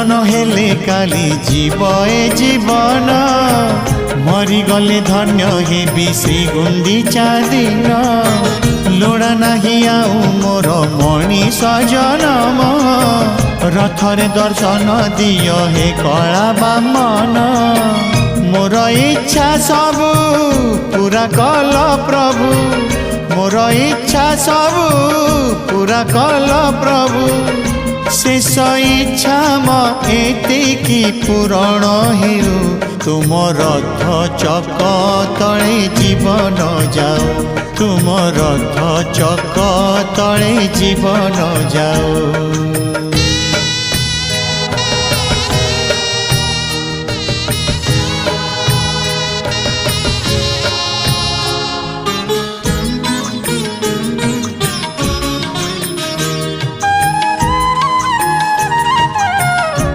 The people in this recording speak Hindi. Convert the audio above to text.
नहेले काली जीव ए जीवन मरीगले धन्य हेबी श्री गुंडीचा दिन लोड़ा नाही आउ मोर मनीष जनम रथरे दर्शन दियो हे कला बामन मोर इच्छा सब पूरा कल प्रभु मोर इच्छा सब पूरा कल प्रभु शेष इच्छा एतिकी पूरण हेउ तुम रथ चक तले जीवन जाओ तुम रथ चक तले जीवन जाओ।